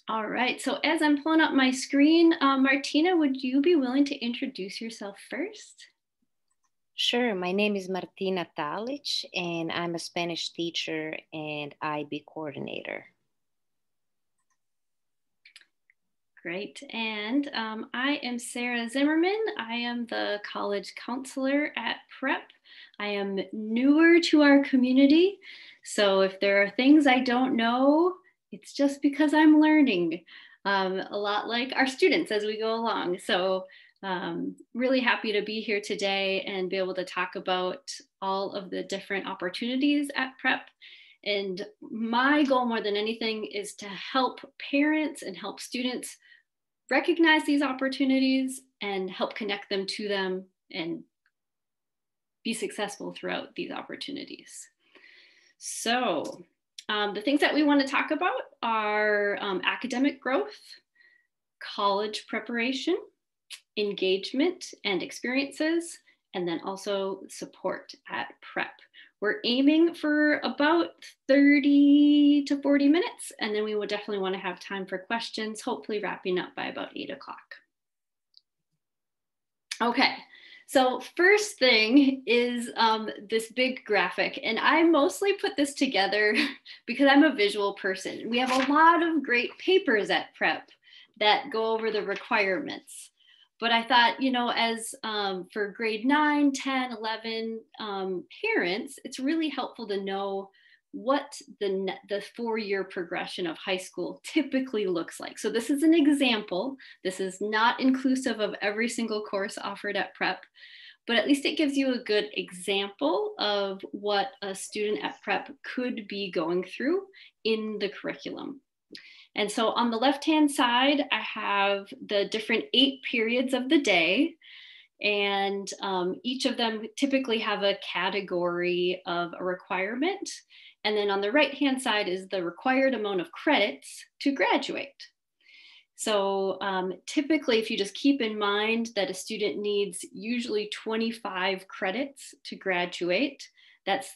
All right, so as I'm pulling up my screen, Martina, would you be willing to introduce yourself first? Sure, my name is Martina Talic, and I'm a Spanish teacher and IB coordinator. Great, and I am Sara Zimmerman. I am the college counselor at Prep. I am newer to our community, so if there are things I don't know, it's just because I'm learning, a lot like our students as we go along. So really happy to be here today and be able to talk about all of the different opportunities at Prep. And my goal more than anything is to help parents and help students recognize these opportunities and help connect them to them and be successful throughout these opportunities. So the things that we want to talk about are academic growth, college preparation, engagement and experiences, and then also support at Prep. We're aiming for about 30 to 40 minutes, and then we will definitely want to have time for questions, hopefully wrapping up by about 8 o'clock. Okay, so first thing is this big graphic, and I mostly put this together because I'm a visual person. We have a lot of great papers at Prep that go over the requirements. But I thought, you know, as for grade 9, 10, 11 parents, it's really helpful to know what the 4-year progression of high school typically looks like. So this is an example. This is not inclusive of every single course offered at Prep, but at least it gives you a good example of what a student at Prep could be going through in the curriculum. And so on the left-hand side, I have the different 8 periods of the day. And each of them typically have a category of a requirement. And then on the right-hand side is the required amount of credits to graduate. So typically, if you just keep in mind that a student needs usually 25 credits to graduate, that's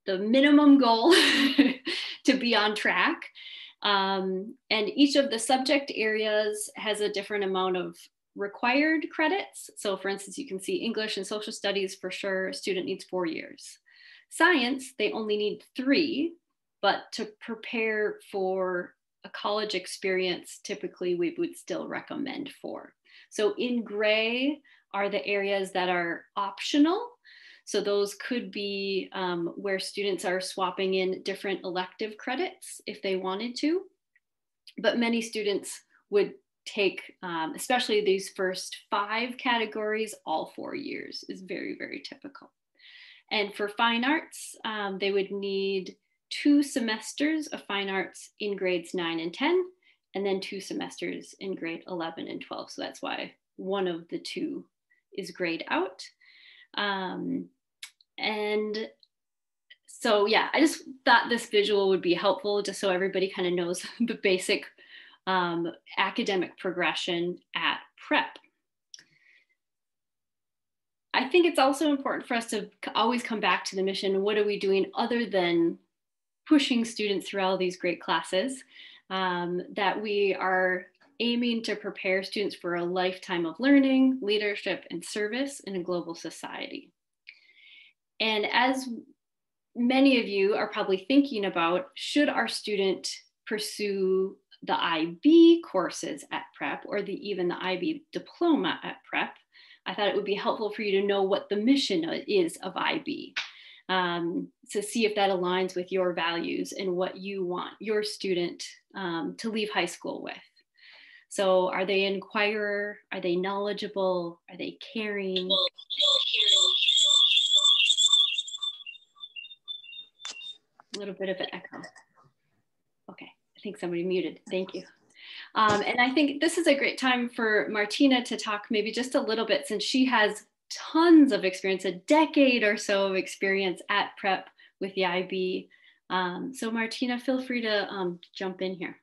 the minimum goal to be on track. And each of the subject areas has a different amount of required credits. So for instance, you can see English and social studies, for sure, a student needs 4 years. Science, they only need 3, but to prepare for a college experience, typically we would still recommend 4. So in gray are the areas that are optional. So those could be where students are swapping in different elective credits if they wanted to. But many students would take, especially these first 5 categories, all 4 years is very, very typical. And for fine arts, they would need 2 semesters of fine arts in grades 9 and 10, and then 2 semesters in grade 11 and 12. So that's why one of the 2 is grayed out. And so, yeah, I just thought this visual would be helpful just so everybody kind of knows the basic academic progression at Prep. I think it's also important for us to always come back to the mission. What are we doing other than pushing students through all these great classes? That we are aiming to prepare students for a lifetime of learning, leadership, and service in a global society. And as many of you are probably thinking about, should our student pursue the IB courses at Prep or even the IB Diploma at Prep, I thought it would be helpful for you to know what the mission is of IB, to see if that aligns with your values and what you want your student to leave high school with. So are they an inquirer? Are they knowledgeable? Are they caring? A little bit of an echo. Okay, I think somebody muted. Thank you. And I think this is a great time for Martina to talk maybe just a little bit, since she has tons of experience, a decade or so of experience at Prep with the IB. So Martina, feel free to jump in here.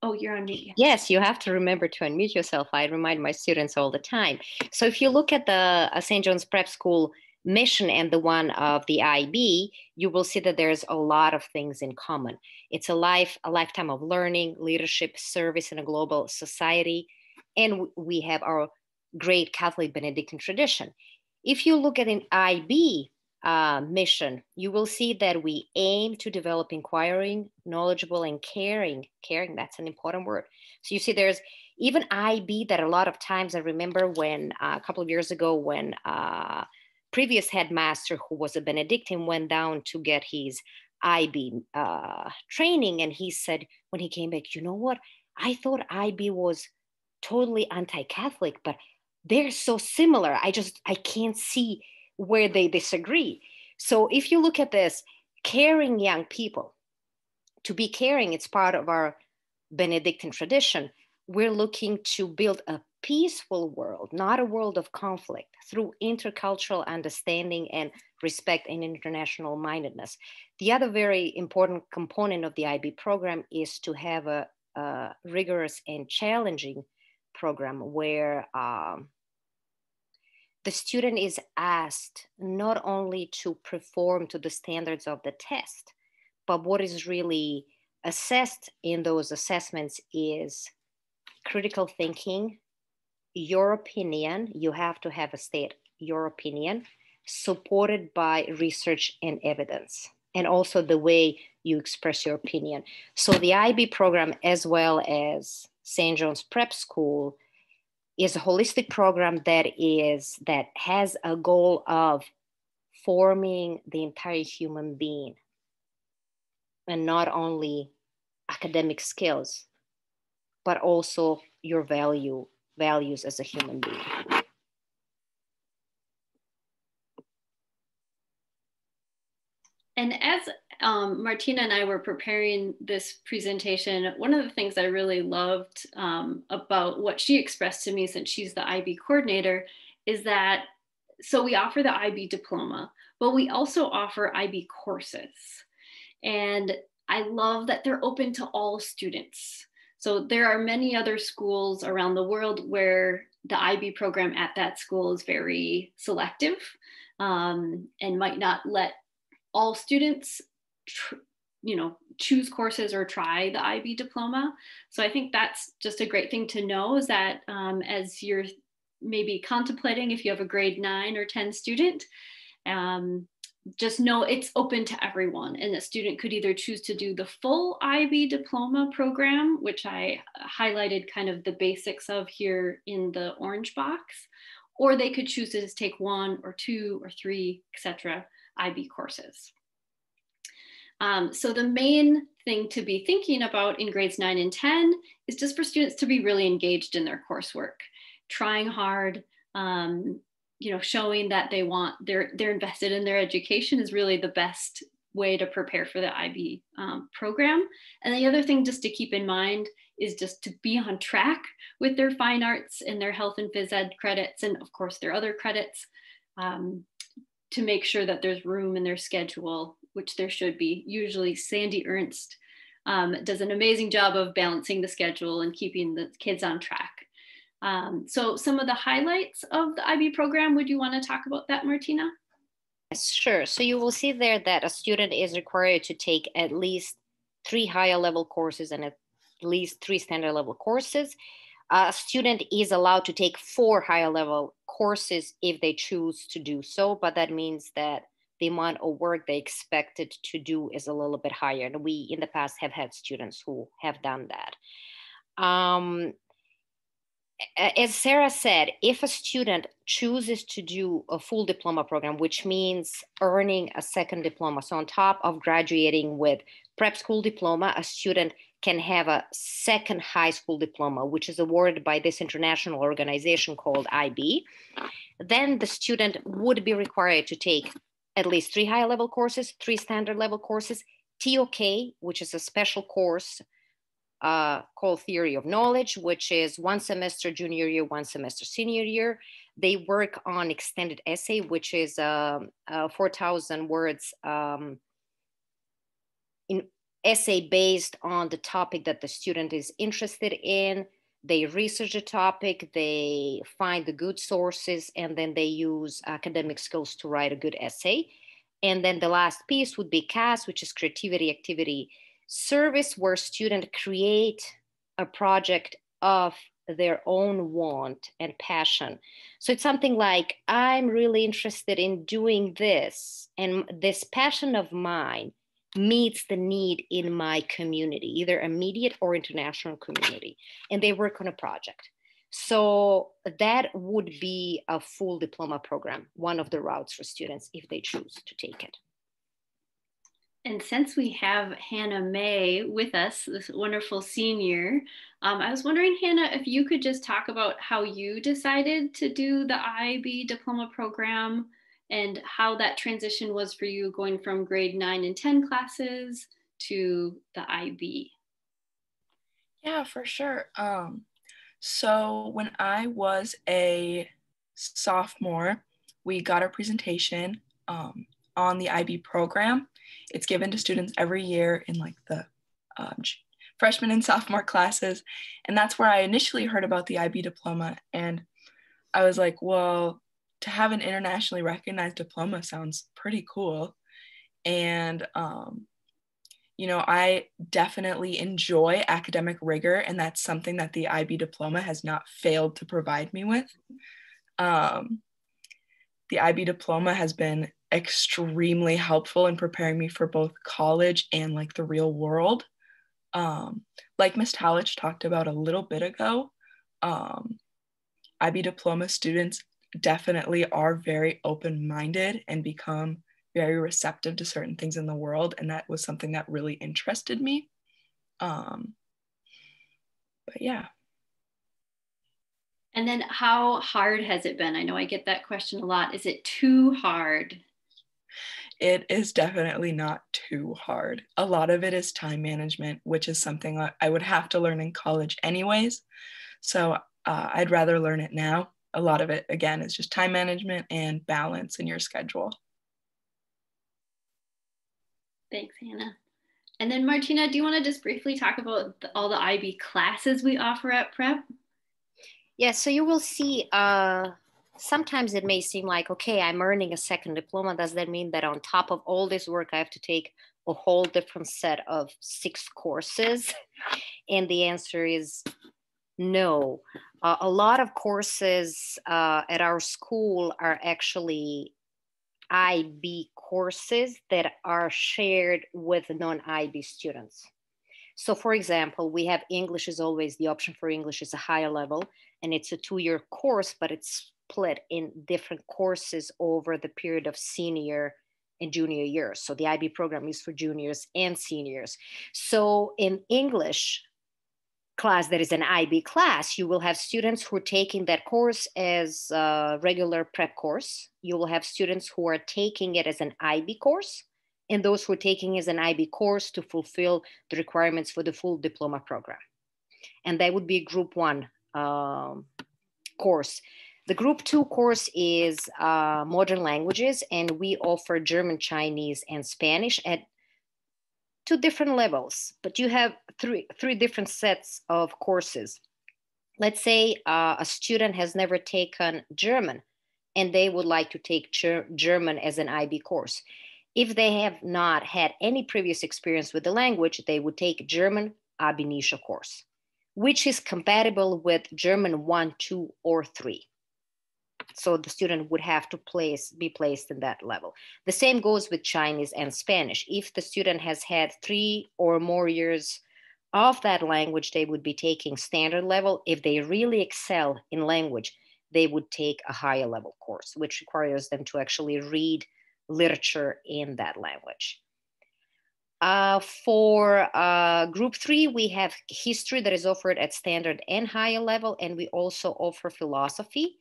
Oh, you're on mute. Yes, you have to remember to unmute yourself. I remind my students all the time. So if you look at the St. John's Prep School mission and the one of the IB, you will see that there's a lot of things in common. It's a lifetime of learning, leadership, service in a global society, and we have our great Catholic Benedictine tradition. If you look at an IB mission, you will see that we aim to develop inquiring, knowledgeable, and caring. Caring, that's an important word. So you see there's even IB that a lot of times I remember when a couple of years ago when previous headmaster who was a Benedictine went down to get his IB training, and he said when he came back, you know what? I thought IB was totally anti-Catholic, but they're so similar. I can't see where they disagree. So if you look at this, caring young people, to be caring, it's part of our Benedictine tradition. We're looking to build a peaceful world, not a world of conflict, through intercultural understanding and respect and international mindedness. The other very important component of the IB program is to have a rigorous and challenging program where the student is asked not only to perform to the standards of the test, but what is really assessed in those assessments is critical thinking, your opinion. You have to have a state your opinion, supported by research and evidence, and also the way you express your opinion. So the IB program, as well as St. John's Prep School, is a holistic program that has a goal of forming the entire human being, and not only academic skills, but also your values as a human being. And as Martina and I were preparing this presentation, one of the things I really loved about what she expressed to me, since she's the IB coordinator, is that, so we offer the IB Diploma, but we also offer IB courses. And I love that they're open to all students. So there are many other schools around the world where the IB program at that school is very selective and might not let all students choose courses or try the IB Diploma. So I think that's just a great thing to know, is that as you're maybe contemplating if you have a grade 9 or 10 student, just know it's open to everyone, and the student could either choose to do the full IB Diploma program, which I highlighted kind of the basics of here in the orange box, or they could choose to just take 1 or 2 or 3, etc. IB courses. So the main thing to be thinking about in grades 9 and 10 is just for students to be really engaged in their coursework, trying hard, showing that they're invested in their education is really the best way to prepare for the IB program. And the other thing just to keep in mind is just to be on track with their fine arts and their health and phys ed credits, and of course their other credits, to make sure that there's room in their schedule, which there should be. Usually Sandy Ernst does an amazing job of balancing the schedule and keeping the kids on track. So some of the highlights of the IB program, would you want to talk about that, Martina? Yes, sure. So you will see there that a student is required to take at least 3 higher level courses and at least 3 standard level courses. A student is allowed to take 4 higher level courses if they choose to do so, but that means that the amount of work they expected to do is a little bit higher. And we in the past have had students who have done that. As Sarah said, if a student chooses to do a full diploma program, which means earning a second diploma, so on top of graduating with prep school diploma, a student can have a second high school diploma, which is awarded by this international organization called IB. Then the student would be required to take at least 3 higher level courses, 3 standard level courses, TOK, which is a special course called Theory of Knowledge, which is 1 semester junior year, 1 semester senior year. They work on extended essay, which is 4,000 words in essay based on the topic that the student is interested in. They research a topic, they find the good sources, and then they use academic skills to write a good essay. And then the last piece would be CAS, which is creativity activity service, where students create a project of their own want and passion. So it's something like, I'm really interested in doing this, and this passion of mine meets the need in my community, either immediate or international community, and they work on a project. So that would be a full diploma program, one of the routes for students if they choose to take it. And since we have Hannah May with us, this wonderful senior, I was wondering, Hannah, if you could just talk about how you decided to do the IB Diploma program and how that transition was for you going from grade 9 and 10 classes to the IB. Yeah, for sure. So when I was a sophomore, we got a presentation on the IB program. It's given to students every year in like the freshman and sophomore classes. And that's where I initially heard about the IB diploma. And I was like, well, to have an internationally recognized diploma sounds pretty cool. And, you know, I definitely enjoy academic rigor, and that's something that the IB diploma has not failed to provide me with. The IB diploma has been extremely helpful in preparing me for both college and like the real world. Like Ms. Talic talked about a little bit ago, IB diploma students definitely are very open-minded and become very receptive to certain things in the world. And that was something that really interested me. But yeah. And then how hard has it been? I know I get that question a lot. Is it too hard? It is definitely not too hard. A lot of it is time management, which is something I would have to learn in college anyways. So I'd rather learn it now. A lot of it, again, is just time management and balance in your schedule. Thanks, Hannah. And then Martina, do you want to just briefly talk about all the IB classes we offer at Prep? Yeah, so you will see, sometimes it may seem like, okay, I'm earning a second diploma. Does that mean that on top of all this work, I have to take a whole different set of 6 courses? And the answer is no. A lot of courses at our school are actually IB courses that are shared with non-IB students. So for example, we have English is always the option for English is a higher level, and it's a 2-year course, but it's split in different courses over the period of senior and junior years. So the IB program is for juniors and seniors. So in English class that is an IB class, you will have students who are taking that course as a regular prep course. You will have students who are taking it as an IB course, and those who are taking as an IB course to fulfill the requirements for the full diploma program. And that would be a group 1 course. The group 2 course is modern languages, and we offer German, Chinese, and Spanish at 2 different levels, but you have three different sets of courses. Let's say a student has never taken German and they would like to take German as an IB course. If they have not had any previous experience with the language, they would take German ab initio course, which is compatible with German 1, 2, or 3. So the student would have to be placed in that level. The same goes with Chinese and Spanish. If the student has had 3 or more years of that language, they would be taking standard level. If they really excel in language, they would take a higher level course, which requires them to actually read literature in that language. For group 3, we have history that is offered at standard and higher level, and we also offer philosophy,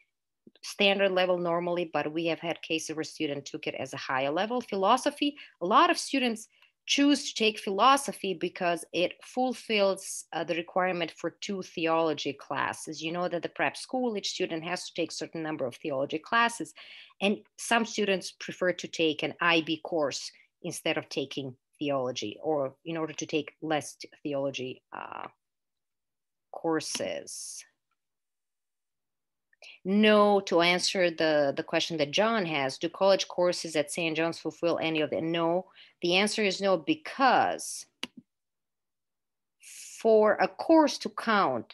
standard level normally, but we have had cases where students took it as a higher level. Philosophy, a lot of students choose to take philosophy because it fulfills the requirement for 2 theology classes. You know that the prep school, each student has to take a certain number of theology classes, and some students prefer to take an IB course instead of taking theology, or in order to take less theology courses? No, to answer the question that John has, do college courses at St. John's fulfill any of them? No, the answer is no, because for a course to count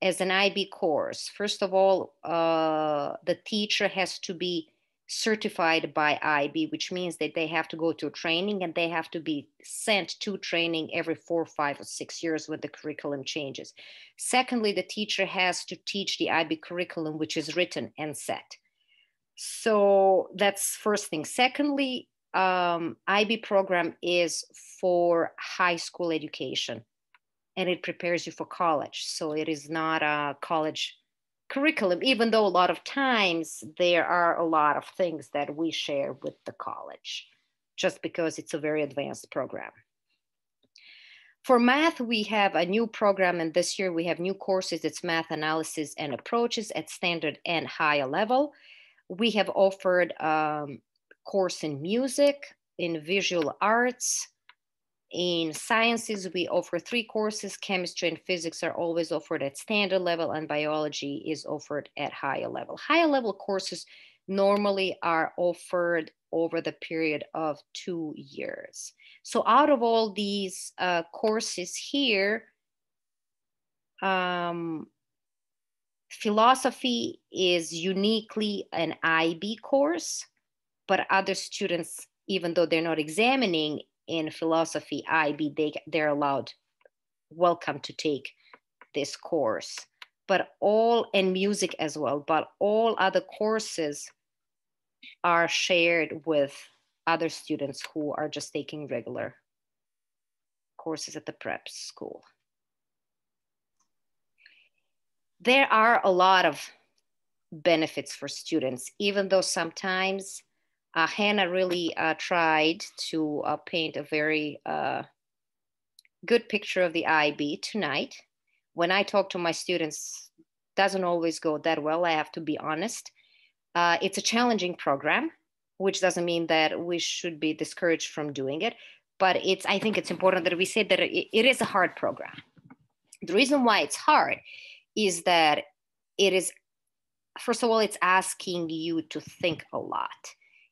as an IB course, first of all, the teacher has to be certified by IB, which means that they have to go to training and they have to be sent to training every 4, 5, or 6 years when the curriculum changes. Secondly, the teacher has to teach the IB curriculum, which is written and set. So that's first thing. Secondly, IB program is for high school education and it prepares you for college. So it is not a college curriculum, even though a lot of times there are a lot of things that we share with the college, just because it's a very advanced program. For math, we have a new program, and this year we have new courses. It's math analysis and approaches at standard and higher level. We have offered course in music, in visual arts. In sciences, we offer 3 courses. Chemistry and physics are always offered at standard level, and biology is offered at higher level. Higher level courses normally are offered over the period of 2 years. So out of all these courses here, philosophy is uniquely an IB course, but other students, even though they're not examining in philosophy IB, they're allowed, welcome to take this course. But all, and music as well, but all other courses are shared with other students who are just taking regular courses at the prep school. There are a lot of benefits for students, even though sometimes Hannah really tried to paint a very good picture of the IB tonight. When I talk to my students, doesn't always go that well, I have to be honest. It's a challenging program, which doesn't mean that we should be discouraged from doing it, but I think it's important that we say that it is a hard program. The reason why it's hard is that it is, first of all, it's asking you to think a lot.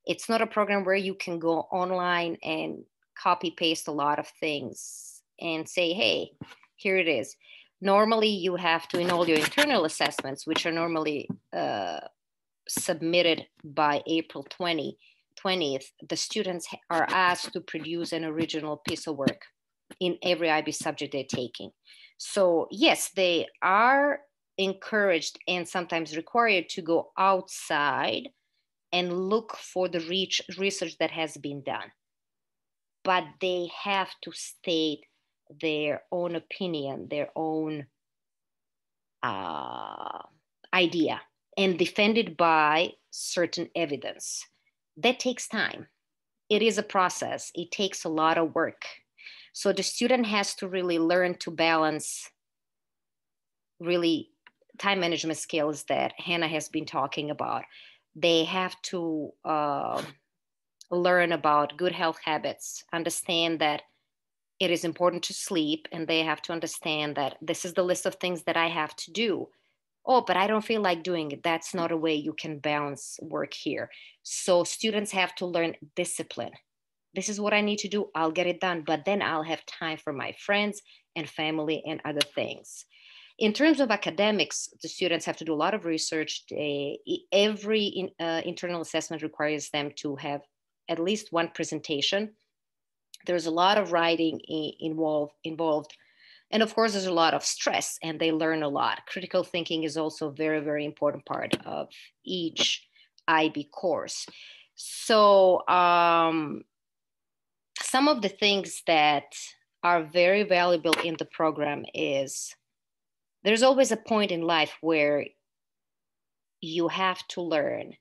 It's not a program where you can go online and copy paste a lot of things and say, hey, here it is. Normally you have to, in all your internal assessments, which are normally submitted by April 20th, the students are asked to produce an original piece of work in every IB subject they're taking. So yes, they are encouraged and sometimes required to go outside and look for the research that has been done. But they have to state their own opinion, their own idea, and defend it by certain evidence. That takes time. It is a process. It takes a lot of work. So the student has to really learn to balance really time management skills that Hannah has been talking about. They have to learn about good health habits, understand that it is important to sleep, and they have to understand that this is the list of things that I have to do. Oh, but I don't feel like doing it. That's not a way you can balance work here. So students have to learn discipline. This is what I need to do. I'll get it done, but then I'll have time for my friends and family and other things. In terms of academics, the students have to do a lot of research. Every internal assessment requires them to have at least one presentation. There's a lot of writing involved. And of course, there's a lot of stress and they learn a lot. Critical thinking is also a very, very important part of each IB course. So some of the things that are very valuable in the program is there's always a point in life where you have to learn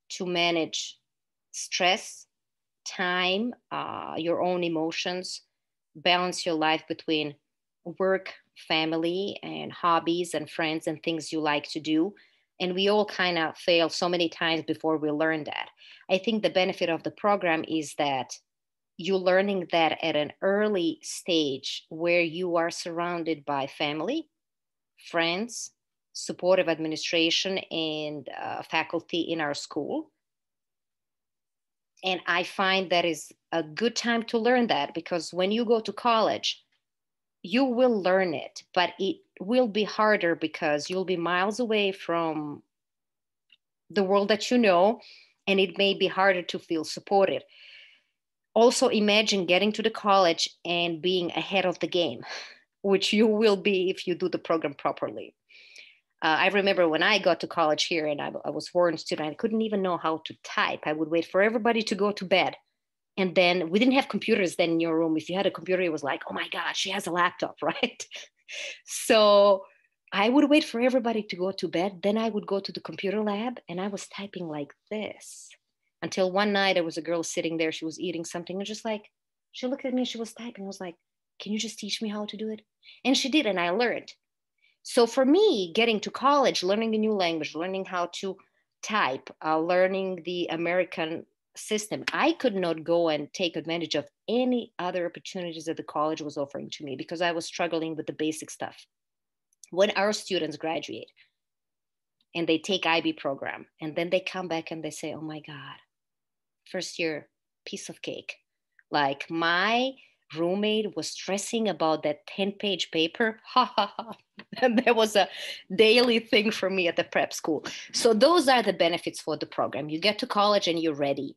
to manage stress, time, your own emotions, balance your life between work, family, and hobbies and friends and things you like to do. And we all kind of fail so many times before we learn that. I think the benefit of the program is that you're learning that at an early stage where you are surrounded by family, friends, supportive administration, and faculty in our school. And I find that is a good time to learn that, because when you go to college, you will learn it, but it will be harder because you'll be miles away from the world that you know, and it may be harder to feel supported. Also, imagine getting to the college and being ahead of the game, which you will be if you do the program properly. I remember when I got to college here and I was foreign student, I couldn't even know how to type. I would wait for everybody to go to bed. And then we didn't have computers then in your room. If you had a computer, it was like, oh my God, she has a laptop, right? So I would wait for everybody to go to bed. Then I would go to the computer lab and I was typing like this until one night there was a girl sitting there. She was eating something and just like, she looked at me, she was typing. I was like, can you just teach me how to do it? And she did, and I learned. So for me, getting to college, learning a new language, learning how to type, learning the American system, I could not go and take advantage of any other opportunities that the college was offering to me because I was struggling with the basic stuff. When our students graduate and they take IB program and then they come back and they say, oh my God, first year, piece of cake. Like my roommate was stressing about that 10-page paper. Ha ha ha. And that was a daily thing for me at the prep school. So those are the benefits for the program. You get to college and you're ready.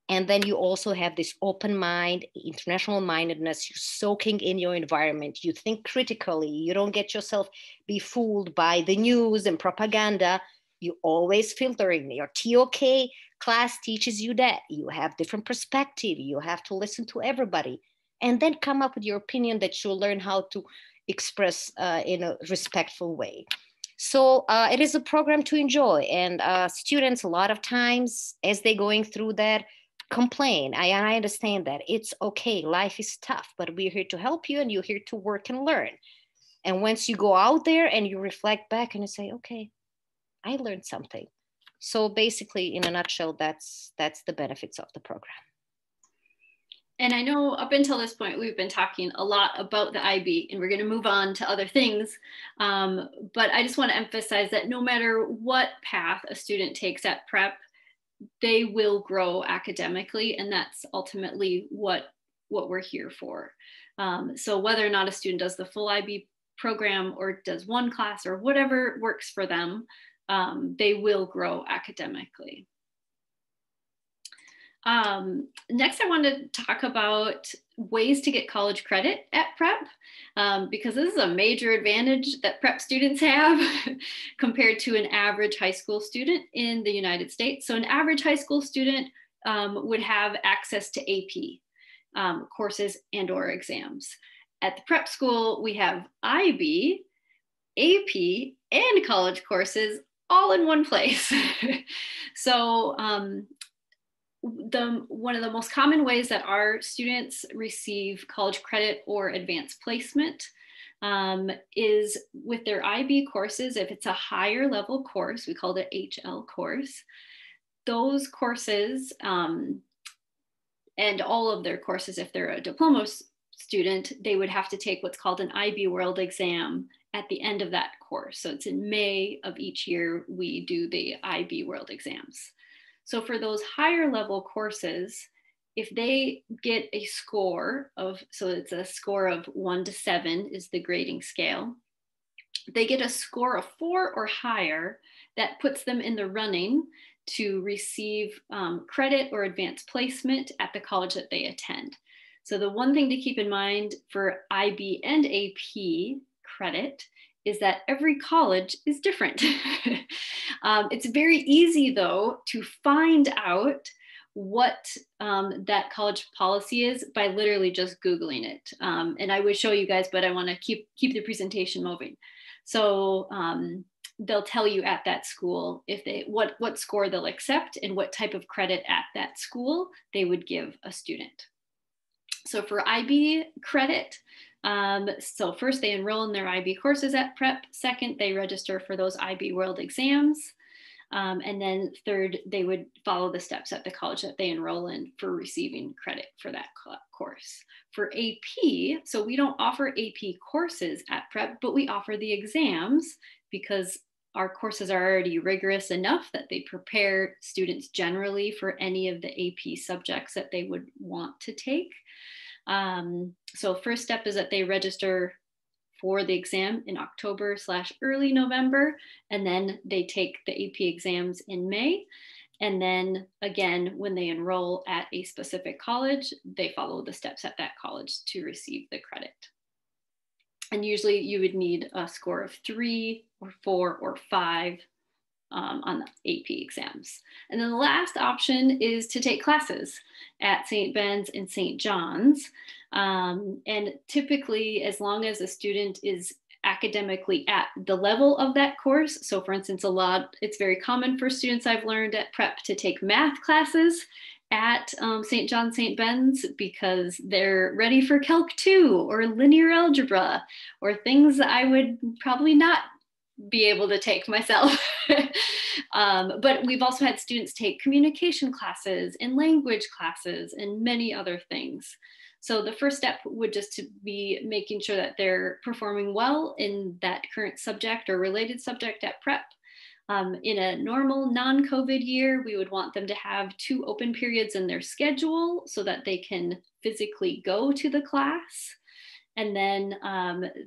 And then you also have this open mind, international mindedness. You're soaking in your environment. You think critically. You don't get yourself be fooled by the news and propaganda. You always filtering. Your TOK class teaches you that. You have different perspective. You have to listen to everybody. And then come up with your opinion that you'll learn how to express in a respectful way. So it is a program to enjoy. And students, a lot of times, as they're going through that, complain. I understand that. It's okay. Life is tough, but we're here to help you and you're here to work and learn. And once you go out there and you reflect back and you say, okay, I learned something. So basically, in a nutshell, that's the benefits of the program. And I know up until this point, we've been talking a lot about the IB, and we're going to move on to other things. But I just want to emphasize that no matter what path a student takes at prep, they will grow academically, and that's ultimately what we're here for. So whether or not a student does the full IB program or does one class or whatever works for them, they will grow academically. Next, I want to talk about ways to get college credit at prep, because this is a major advantage that prep students have compared to an average high school student in the United States. So an average high school student would have access to AP courses and or exams. At the prep school, we have IB, AP, and college courses all in one place. So one of the most common ways that our students receive college credit or advanced placement is with their IB courses. If it's a higher level course, we call it HL course. Those courses and all of their courses, if they're a diploma student, they would have to take what's called an IB World exam at the end of that course. So it's in May of each year we do the IB World exams. So for those higher level courses, if they get a score of, so it's a score of 1 to 7 is the grading scale, they get a score of 4 or higher, that puts them in the running to receive credit or advanced placement at the college that they attend. So the one thing to keep in mind for IB and AP credit is that every college is different. It's very easy, though, to find out what that college policy is by literally just Googling it. And I would show you guys, but I want to keep the presentation moving. So they'll tell you at that school if they what score they'll accept and what type of credit at that school they would give a student. So for IB credit, so first they enroll in their IB courses at prep. Second, they register for those IB World exams. And then third, they would follow the steps at the college that they enroll in for receiving credit for that course. For AP, so we don't offer AP courses at prep, but we offer the exams because our courses are already rigorous enough that they prepare students generally for any of the AP subjects that they would want to take. So first step is that they register for the exam in October/early November, and then they take the AP exams in May. And then again, when they enroll at a specific college, they follow the steps at that college to receive the credit. And usually you would need a score of 3 or 4 or 5 on the AP exams. And then the last option is to take classes at St. Ben's and St. John's. And typically, as long as a student is academically at the level of that course. So for instance, it's very common for students I've learned at prep to take math classes at St. John St. Ben's because they're ready for Calc 2 or linear algebra or things that I would probably not be able to take myself. But we've also had students take communication classes and language classes and many other things. So the first step would just to be making sure that they're performing well in that current subject or related subject at prep. In a normal non-COVID year, we would want them to have 2 open periods in their schedule so that they can physically go to the class. And then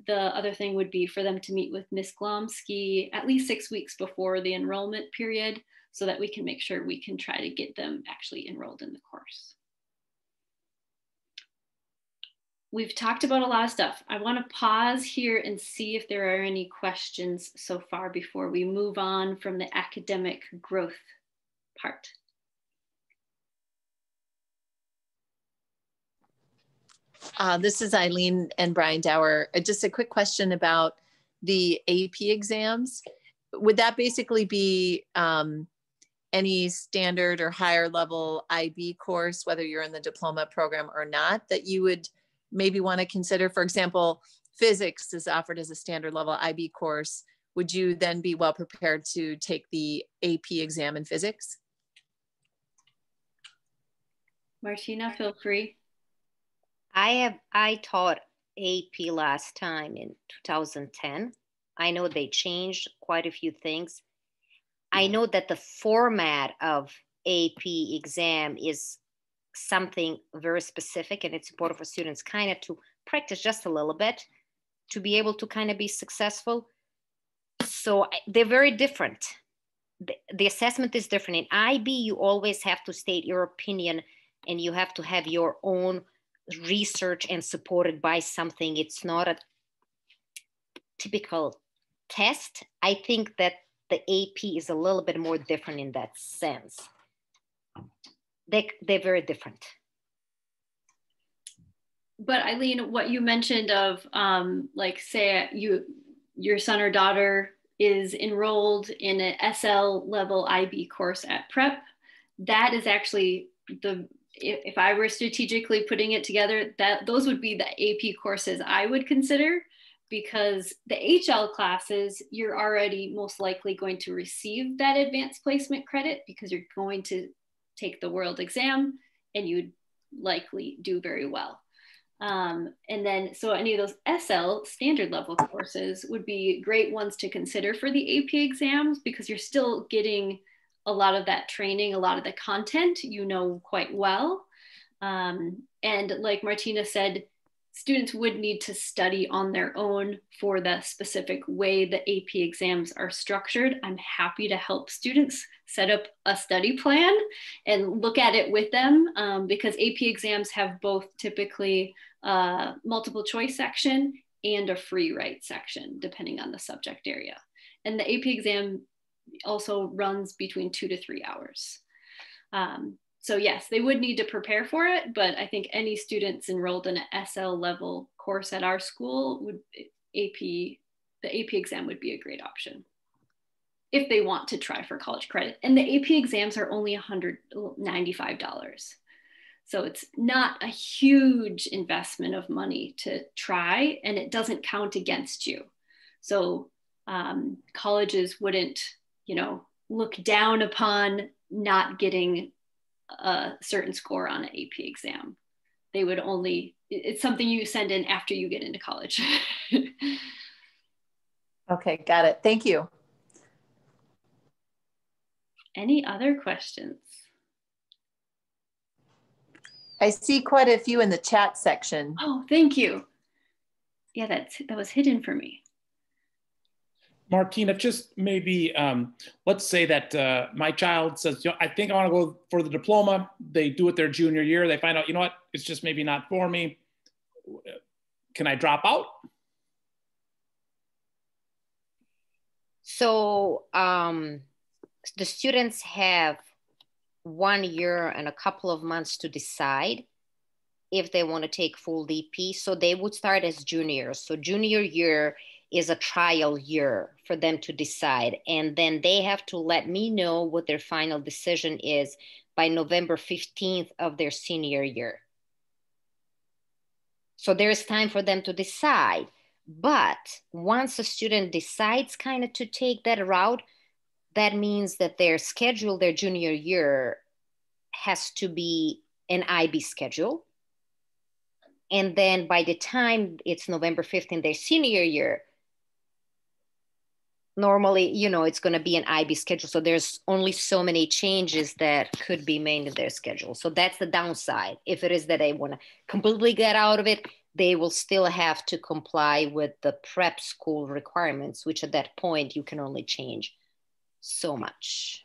the other thing would be for them to meet with Ms. Glomsky at least 6 weeks before the enrollment period so that we can make sure we can try to get them actually enrolled in the course. We've talked about a lot of stuff. I want to pause here and see if there are any questions so far before we move on from the academic growth part. This is Eileen and Brian Dower. Just a quick question about the AP exams. Would that basically be any standard or higher level IB course, whether you're in the diploma program or not, that you would maybe want to consider? For example, physics is offered as a standard level IB course. Would you then be well prepared to take the AP exam in physics? Martina, feel free. I taught AP last time in 2010. I know they changed quite a few things. I know that the format of AP exam is something very specific, and it's important for students kind of to practice just a little bit to be able to kind of be successful. So they're very different. The assessment is different. In IB, you always have to state your opinion and you have to have your own research and supported by something. It's not a typical test. I think that the AP is a little bit more different in that sense. They're very different. But Eileen, what you mentioned of like say your son or daughter is enrolled in an SL level IB course at prep, that is actually if I were strategically putting it together, those would be the AP courses I would consider, because the HL classes, you're already most likely going to receive that advanced placement credit because you're going to take the world exam and you'd likely do very well. And then, so any of those SL standard level courses would be great ones to consider for the AP exams, because you're still getting a lot of that training, a lot of the content you know quite well. And like Martina said, students would need to study on their own for the specific way the AP exams are structured. I'm happy to help students set up a study plan and look at it with them, because AP exams have both typically a multiple choice section and a free write section, depending on the subject area. And the AP exam also runs between 2 to 3 hours. So yes, they would need to prepare for it, but I think any students enrolled in an SL level course at our school the AP exam would be a great option if they want to try for college credit. And the AP exams are only $195. So it's not a huge investment of money to try, and it doesn't count against you. So colleges wouldn't, look down upon not getting a certain score on an AP exam. they would only, it's something you send in after you get into college. Okay, got it. Thank you. Any other questions? I see quite a few in the chat section. Oh, thank you. Yeah, that was hidden for me. Martina, just maybe, let's say that my child says, I think I want to go for the diploma. They do it their junior year. They find out, you know what, it's just maybe not for me. Can I drop out? So the students have 1 year and a couple of months to decide if they want to take full DP. So they would start as juniors. So junior year is a trial year for them to decide. And then they have to let me know what their final decision is by November 15th of their senior year. So there's time for them to decide. But once a student decides kind of to take that route, that means that their schedule, their junior year, has to be an IB schedule. And then by the time it's November 15th, their senior year, normally, it's going to be an IB schedule. So there's only so many changes that could be made in their schedule. So that's the downside. If it is that they want to completely get out of it, they will still have to comply with the prep school requirements, which at that point you can only change so much.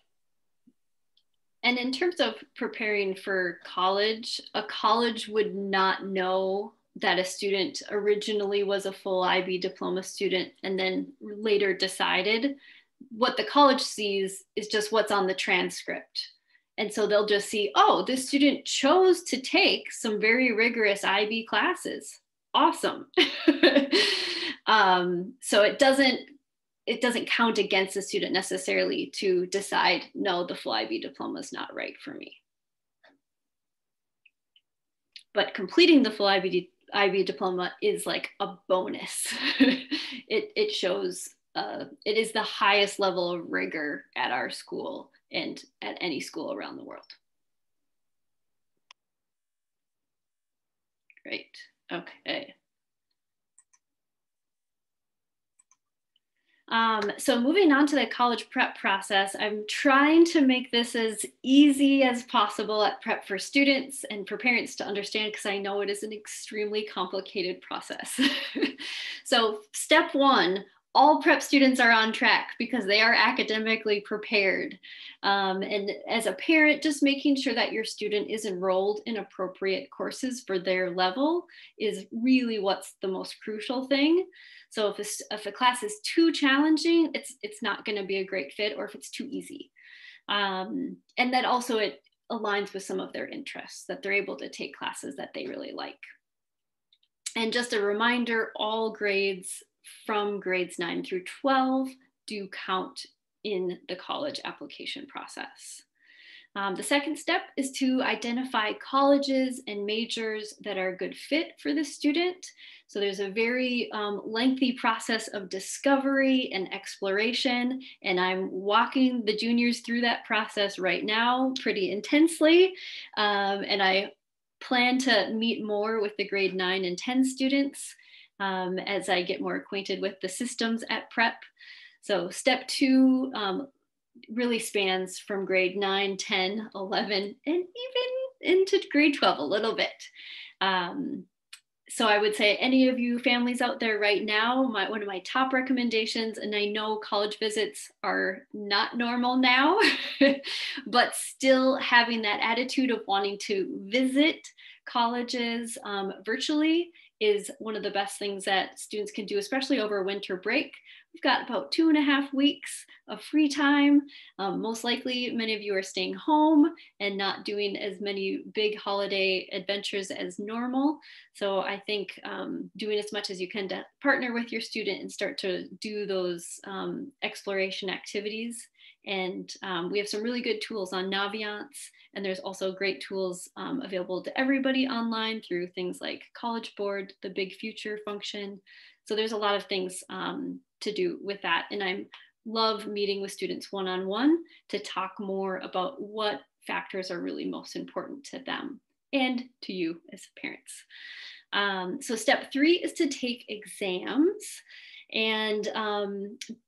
And in terms of preparing for college, a college would not know that a student originally was a full IB diploma student and then later decided. What the college sees is just what's on the transcript. And so they'll just see, oh, this student chose to take some very rigorous IB classes. Awesome. So it doesn't count against the student necessarily to decide, no, the full IB diploma is not right for me. But completing the full IB diploma is like a bonus. It shows, it is the highest level of rigor at our school and at any school around the world. Great, okay. So moving on to the college prep process, I'm trying to make this as easy as possible at prep for students and for parents to understand, because I know it is an extremely complicated process. So step one, all prep students are on track because they are academically prepared. And as a parent, just making sure that your student is enrolled in appropriate courses for their level is really what's the most crucial thing. So if a class is too challenging, it's not going to be a great fit, or if it's too easy. And that also it aligns with some of their interests, that they're able to take classes that they really like. And just a reminder, all grades from grades 9 through 12 do count in the college application process. The second step is to identify colleges and majors that are a good fit for the student. So there's a very lengthy process of discovery and exploration, and I'm walking the juniors through that process right now pretty intensely. And I plan to meet more with the grade 9 and 10 students as I get more acquainted with the systems at prep. So step 2, really spans from grade 9, 10, 11, and even into grade 12 a little bit. So I would say any of you families out there right now, one of my top recommendations, and I know college visits are not normal now, but still having that attitude of wanting to visit colleges virtually is one of the best things that students can do, especially over winter break. We've got about 2.5 weeks of free time. Most likely, many of you are staying home and not doing as many big holiday adventures as normal. So I think doing as much as you can to partner with your student and start to do those exploration activities. And we have some really good tools on Naviance, and there's also great tools available to everybody online through things like College Board, the Big Future function. So there's a lot of things to do with that. And I love meeting with students one-on-one to talk more about what factors are really most important to them and to you as parents. So step 3 is to take exams. And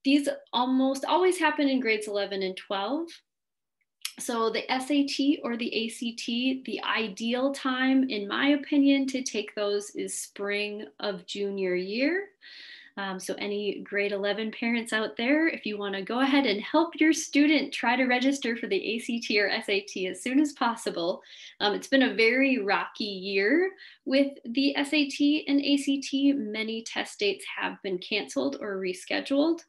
these almost always happen in grades 11 and 12. So the SAT or the ACT, the ideal time, in my opinion, to take those is spring of junior year. So any grade 11 parents out there, if you want to go ahead and help your student try to register for the ACT or SAT as soon as possible. It's been a very rocky year with the SAT and ACT. Many test dates have been canceled or rescheduled.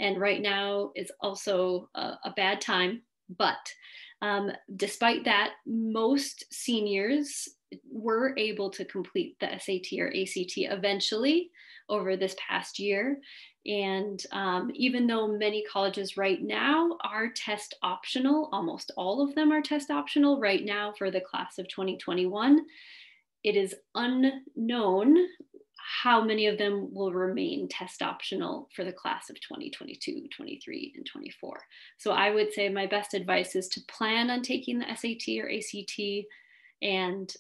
And right now is also a bad time. But despite that, most seniors were able to complete the SAT or ACT eventually over this past year. And even though many colleges right now are test optional, almost all of them are test optional right now for the class of 2021, it is unknown how many of them will remain test optional for the class of 2022, 23, and 24. So I would say my best advice is to plan on taking the SAT or ACT, and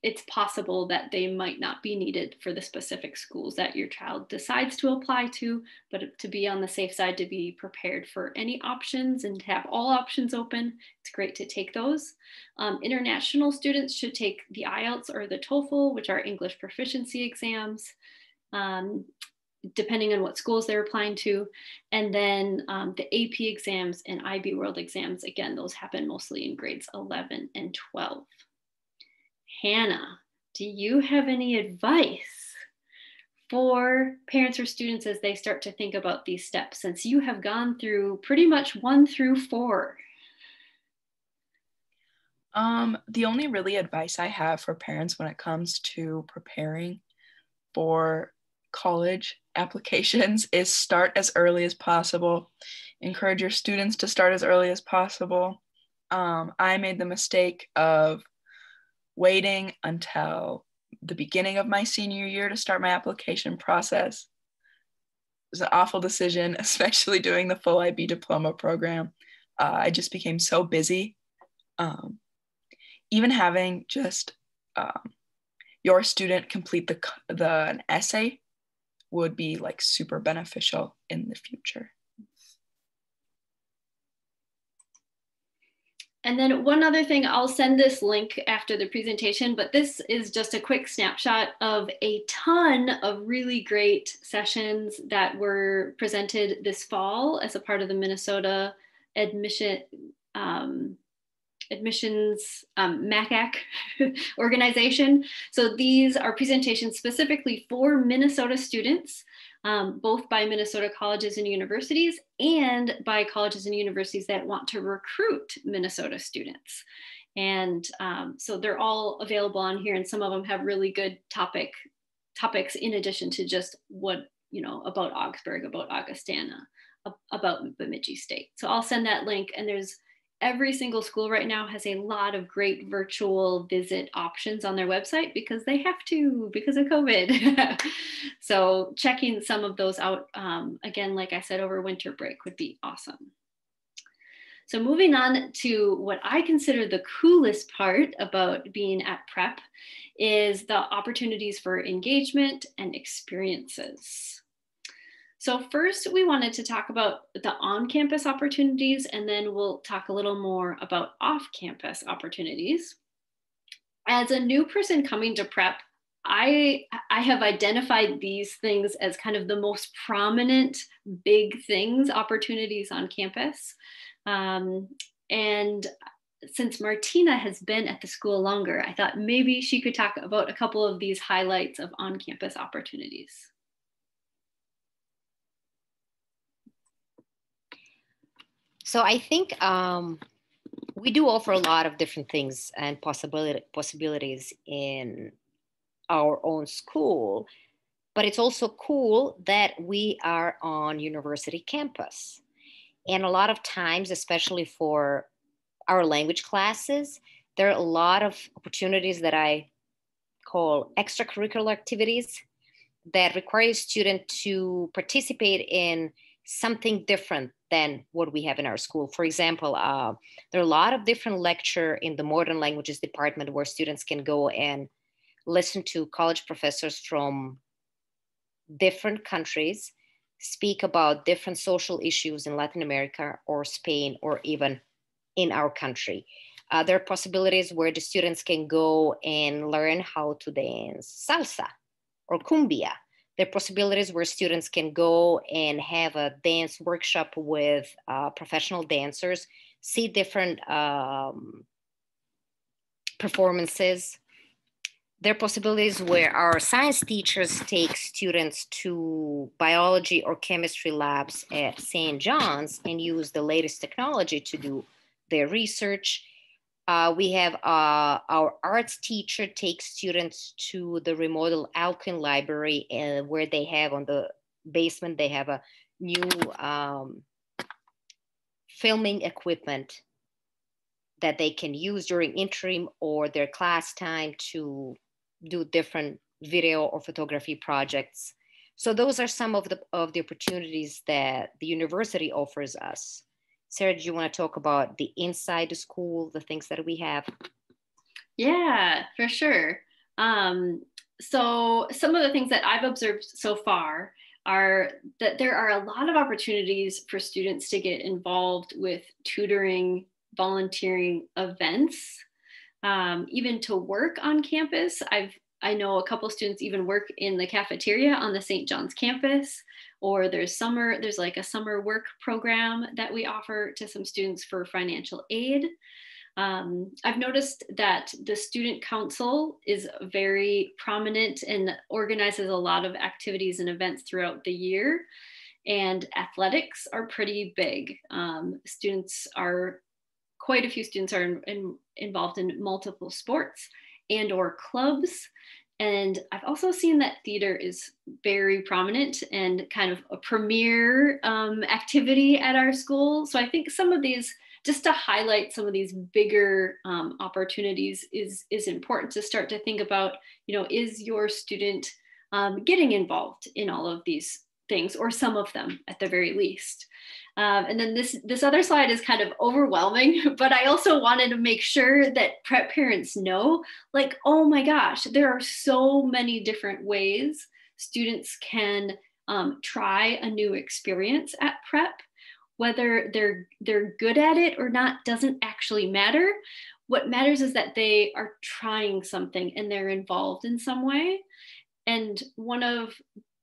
it's possible that they might not be needed for the specific schools that your child decides to apply to, but to be on the safe side, to be prepared for any options and to have all options open, it's great to take those. International students should take the IELTS or the TOEFL, which are English proficiency exams, depending on what schools they're applying to. And then the AP exams and IB World exams, again, those happen mostly in grades 11 and 12. Hannah, do you have any advice for parents or students as they start to think about these steps, since you have gone through pretty much 1 through 4? The only really advice I have for parents when it comes to preparing for college applications is start as early as possible. Encourage your students to start as early as possible. I made the mistake of waiting until the beginning of my senior year to start my application process. It was an awful decision, especially doing the full IB Diploma program. I just became so busy. Even having just your student complete an essay would be like super beneficial in the future. And then one other thing, I'll send this link after the presentation, but this is just a quick snapshot of a ton of really great sessions that were presented this fall as a part of the Minnesota admissions MACAC organization. So these are presentations specifically for Minnesota students, both by Minnesota colleges and universities and by colleges and universities that want to recruit Minnesota students. And so they're all available on here, and some of them have really good topics in addition to just what, about Augsburg, about Augustana, about Bemidji State. So I'll send that link, and every single school right now has a lot of great virtual visit options on their website because they have to, because of COVID. So checking some of those out, again, like I said, over winter break would be awesome. So moving on to what I consider the coolest part about being at prep is the opportunities for engagement and experiences. So first, we wanted to talk about the on-campus opportunities, and then we'll talk a little more about off-campus opportunities. As a new person coming to prep, I have identified these things as kind of the most prominent big things, opportunities on campus. And since Martina has been at the school longer, I thought maybe she could talk about a couple of these highlights of on-campus opportunities. So I think we do offer a lot of different things and possibilities in our own school, but it's also cool that we are on university campus. And a lot of times, especially for our language classes, there are a lot of opportunities that I call extracurricular activities that require a student to participate in something different than what we have in our school. For example, there are a lot of different lecture in the modern languages department where students can go and listen to college professors from different countries speak about different social issues in Latin America or Spain or even in our country. There are possibilities where the students can go and learn how to dance salsa or cumbia. There are possibilities where students can go and have a dance workshop with professional dancers, see different performances. There are possibilities where our science teachers take students to biology or chemistry labs at St. John's and use the latest technology to do their research. We have our arts teacher take students to the remodeled Alcuin Library where they have on the basement, they have a new filming equipment that they can use during interim or their class time to do different video or photography projects. So those are some of the opportunities that the university offers us. Sarah, do you want to talk about the inside the school, the things that we have? Yeah, for sure. So some of the things that I've observed so far are that there are a lot of opportunities for students to get involved with tutoring, volunteering events, even to work on campus. I know a couple students even work in the cafeteria on the St. John's campus, or there's like a summer work program that we offer to some students for financial aid. I've noticed that the student council is very prominent and organizes a lot of activities and events throughout the year, and athletics are pretty big. Quite a few students are involved in multiple sports and or clubs. And I've also seen that theater is very prominent and kind of a premier activity at our school. So I think some of these, just to highlight some of these bigger opportunities is important to start to think about, is your student getting involved in all of these things, or some of them at the very least. And then this other slide is kind of overwhelming, but I also wanted to make sure that prep parents know, like, oh my gosh, there are so many different ways students can try a new experience at prep. Whether they're good at it or not doesn't actually matter. What matters is that they are trying something and they're involved in some way. And one of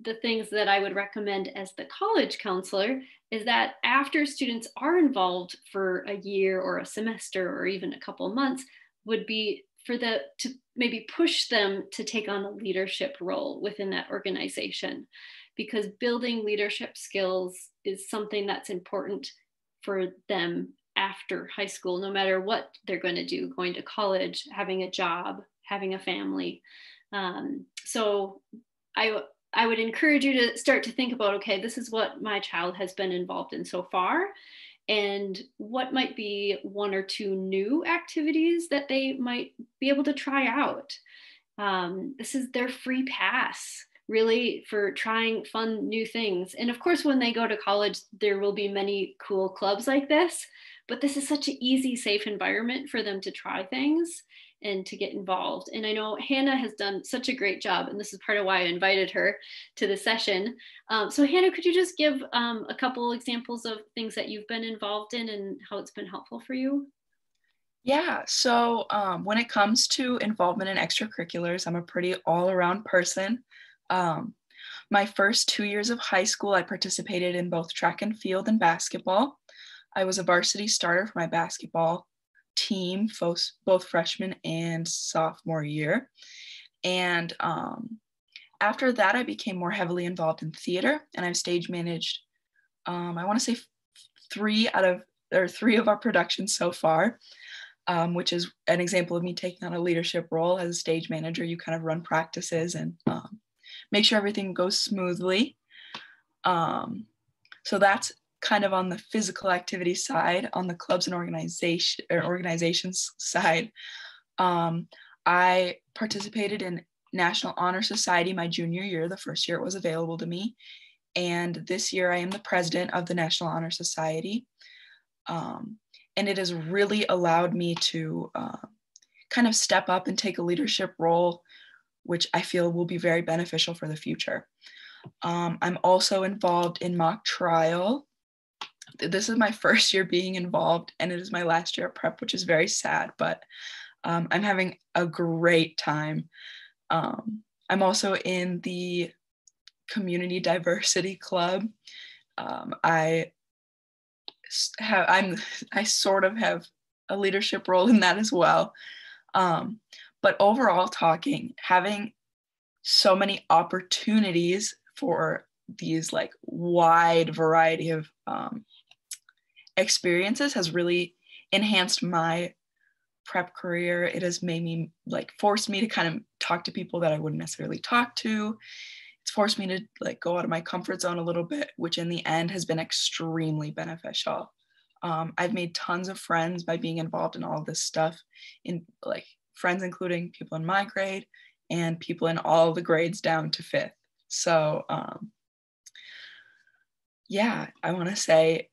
the things that I would recommend as the college counselor is that after students are involved for a year or a semester or even a couple of months, would be to maybe push them to take on a leadership role within that organization, because building leadership skills is something that's important for them after high school, no matter what they're going to do, going to college, having a job, having a family. So I would encourage you to start to think about, okay, this is what my child has been involved in so far, and what might be one or two new activities that they might be able to try out. This is their free pass, really, for trying fun new things. And of course, when they go to college, there will be many cool clubs like this, but this is such an easy, safe environment for them to try things and to get involved. And I know Hannah has done such a great job, and this is part of why I invited her to the session. So Hannah, could you just give a couple examples of things that you've been involved in and how it's been helpful for you? Yeah, so when it comes to involvement in extracurriculars, I'm a pretty all-around person. My first 2 years of high school, I participated in both track and field and basketball. I was a varsity starter for my basketball team, both freshman and sophomore year. And after that, I became more heavily involved in theater, and I've stage managed, I want to say three of our productions so far, which is an example of me taking on a leadership role as a stage manager. You kind of run practices and make sure everything goes smoothly. So that's kind of on the physical activity side. On the clubs and organizations side, I participated in National Honor Society my junior year, the first year it was available to me. And this year I am the president of the National Honor Society. And it has really allowed me to kind of step up and take a leadership role, which I feel will be very beneficial for the future. I'm also involved in mock trial. This is my first year being involved, and it is my last year at prep, which is very sad, but I'm having a great time. I'm also in the Community Diversity Club. I sort of have a leadership role in that as well. But overall having so many opportunities for these like wide variety of experiences has really enhanced my prep career. It has made me like forced me to kind of talk to people that I wouldn't necessarily talk to. It's forced me to like go out of my comfort zone a little bit, which in the end has been extremely beneficial. I've made tons of friends by being involved in all this stuff, in like friends including people in my grade and people in all the grades down to 5th. So yeah, I want to say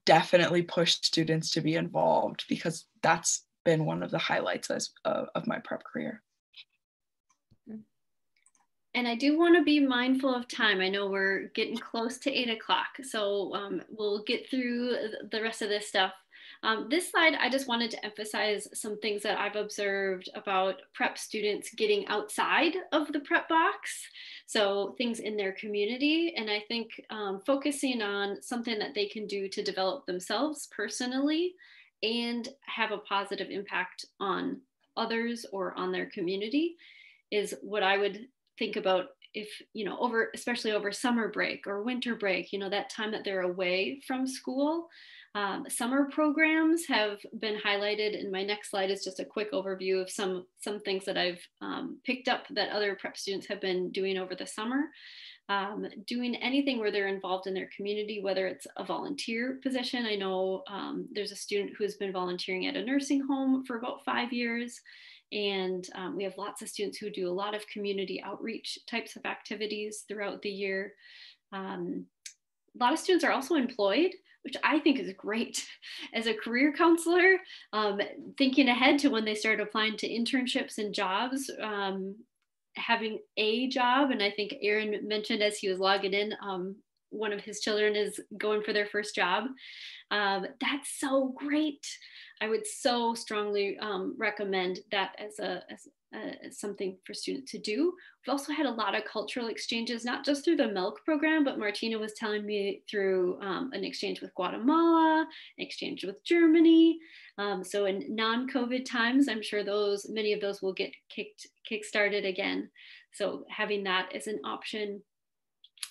definitely push students to be involved, because that's been one of the highlights of my prep career. And I do want to be mindful of time. I know we're getting close to 8 o'clock, so we'll get through the rest of this stuff. This slide, I just wanted to emphasize some things that I've observed about prep students getting outside of the prep box. So things in their community. And I think focusing on something that they can do to develop themselves personally and have a positive impact on others or on their community is what I would think about if, especially over summer break or winter break, that time that they're away from school. Summer programs have been highlighted, and my next slide is just a quick overview of some things that I've picked up that other prep students have been doing over the summer. Doing anything where they're involved in their community, whether it's a volunteer position. I know there's a student who's been volunteering at a nursing home for about 5 years. And we have lots of students who do a lot of community outreach types of activities throughout the year. A lot of students are also employed, which I think is great. As a career counselor, thinking ahead to when they start applying to internships and jobs, having a job, and I think Aaron mentioned as he was logging in, one of his children is going for their first job. That's so great. I would so strongly recommend that as something for students to do. We've also had a lot of cultural exchanges, not just through the milk program, but Martina was telling me through an exchange with Guatemala, an exchange with Germany. So in non-COVID times, I'm sure many of those will get kick-started again. So having that as an option.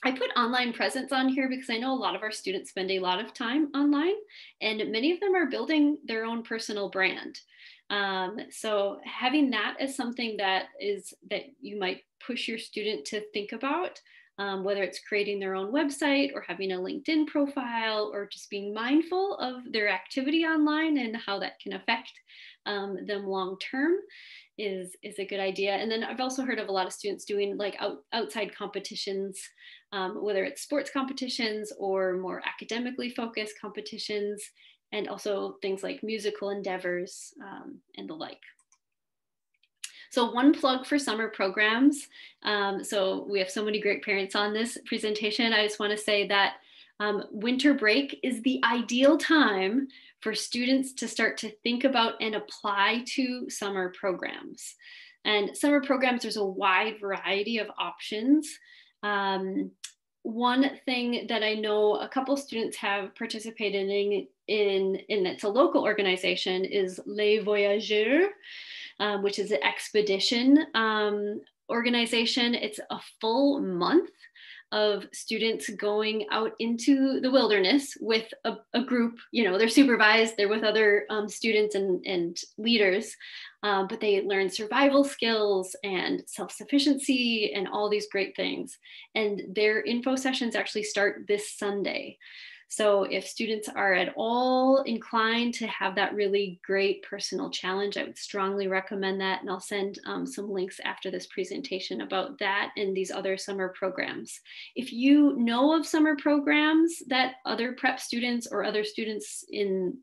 I put online presence on here because I know a lot of our students spend a lot of time online, and many of them are building their own personal brand. So having that as something that you might push your student to think about, whether it's creating their own website or having a LinkedIn profile or just being mindful of their activity online and how that can affect them long term is a good idea. And then I've also heard of a lot of students doing like outside competitions, whether it's sports competitions or more academically focused competitions, and also things like musical endeavors and the like. So one plug for summer programs. So we have so many great parents on this presentation. I just want to say that winter break is the ideal time for students to start to think about and apply to summer programs. And summer programs, there's a wide variety of options. One thing that I know a couple students have participated in it's a local organization, is Les Voyageurs, which is an expedition organization. It's a full month of students going out into the wilderness with a group. They're supervised, they're with other students and leaders, but they learn survival skills and self-sufficiency and all these great things. And their info sessions actually start this Sunday. So if students are at all inclined to have that really great personal challenge, I would strongly recommend that. And I'll send some links after this presentation about that and these other summer programs. If you know of summer programs that other prep students or other students in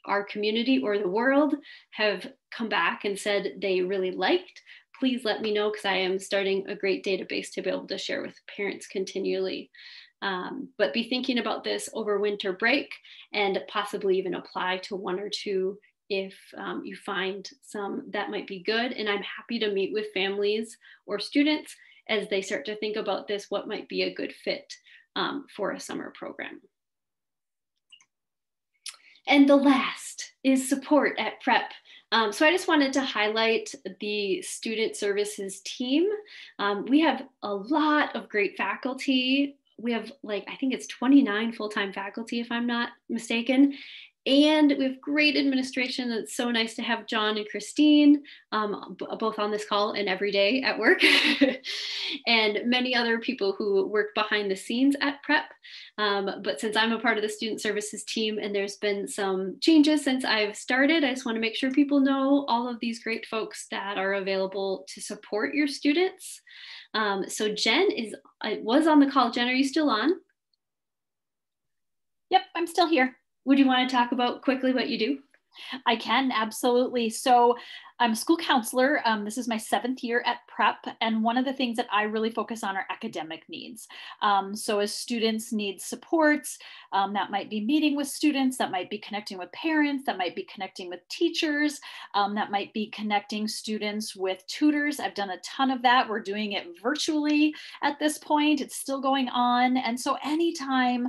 our community or the world have come back and said they really liked, please let me know, because I am starting a great database to be able to share with parents continually. But be thinking about this over winter break and possibly even apply to one or two if you find some that might be good. And I'm happy to meet with families or students as they start to think about this, what might be a good fit for a summer program. And the last is support at prep. So I just wanted to highlight the student services team. We have a lot of great faculty. We have I think it's 29 full-time faculty, if I'm not mistaken. And we have great administration. It's so nice to have John and Christine, both on this call and every day at work, and many other people who work behind the scenes at prep. But since I'm a part of the student services team and there's been some changes since I've started, I just want to make sure people know all of these great folks that are available to support your students. So Jen was on the call. Jen, are you still on? Yep, I'm still here. Would you want to talk about quickly what you do? I can, absolutely. So I'm a school counselor. This is my 7th year at prep. And one of the things that I really focus on are academic needs. So as students need supports, that might be meeting with students, that might be connecting with parents, that might be connecting with teachers, that might be connecting students with tutors. I've done a ton of that. We're doing it virtually at this point. It's still going on. And so anytime,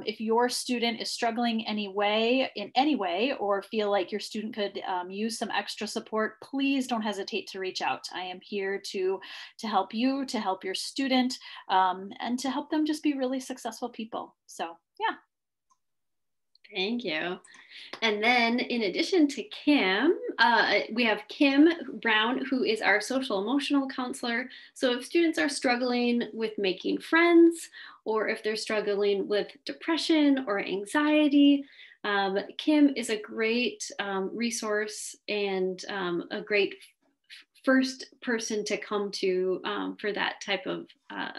if your student is struggling in any way, or feel like your student could use some extra support, please don't hesitate to reach out. I am here to help you, to help your student, and to help them just be really successful people. So yeah. Thank you. And then in addition to Kim, we have Kim Brown, who is our social emotional counselor. So if students are struggling with making friends, or if they're struggling with depression or anxiety, Kim is a great resource and a great first person to come to for that type of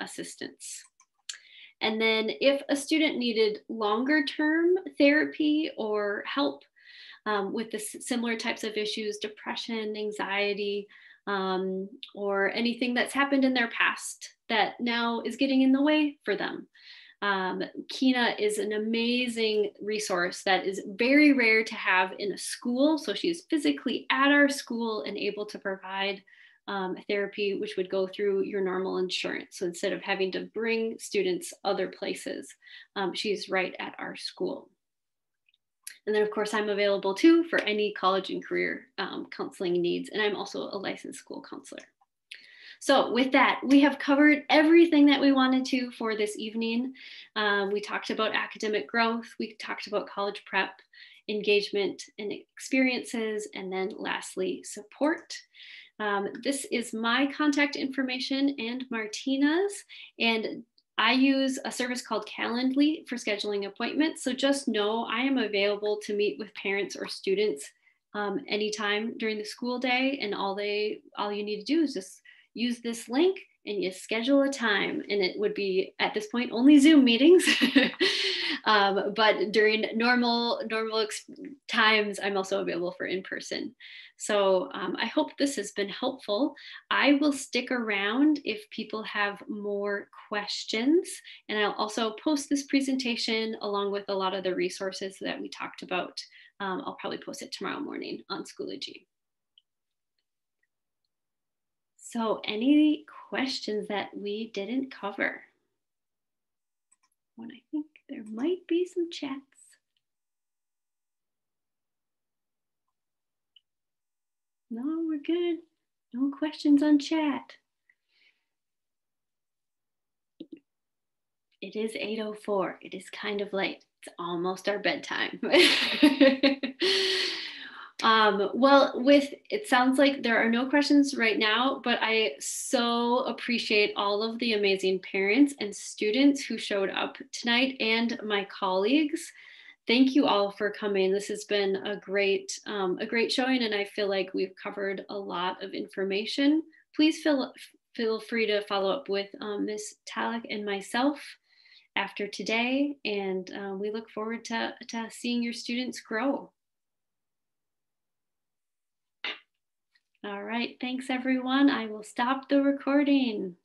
assistance. And then if a student needed longer term therapy or help with the similar types of issues, depression, anxiety, or anything that's happened in their past that now is getting in the way for them, Kina is an amazing resource that is very rare to have in a school. So she is physically at our school and able to provide therapy, which would go through your normal insurance. So instead of having to bring students other places, she's right at our school. And then of course I'm available too for any college and career counseling needs. And I'm also a licensed school counselor. So with that, we have covered everything that we wanted to for this evening. We talked about academic growth. We talked about college prep, engagement and experiences, and then lastly, support. This is my contact information and Martina's, and I use a service called Calendly for scheduling appointments. So just know I am available to meet with parents or students anytime during the school day, and all you need to do is just use this link and you schedule a time, and it would be at this point only Zoom meetings. But during normal times, I'm also available for in-person. So I hope this has been helpful. I will stick around if people have more questions, and I'll also post this presentation along with a lot of the resources that we talked about. I'll probably post it tomorrow morning on Schoology. So any questions that we didn't cover? When I think there might be some chats. No, we're good. No questions on chat. It is 8:04. It is kind of late. It's almost our bedtime. Well, it sounds like there are no questions right now, but I so appreciate all of the amazing parents and students who showed up tonight and my colleagues. Thank you all for coming. This has been a great showing, and I feel like we've covered a lot of information. Please feel free to follow up with Ms. Talic and myself after today, and we look forward to seeing your students grow. All right, thanks everyone. I will stop the recording.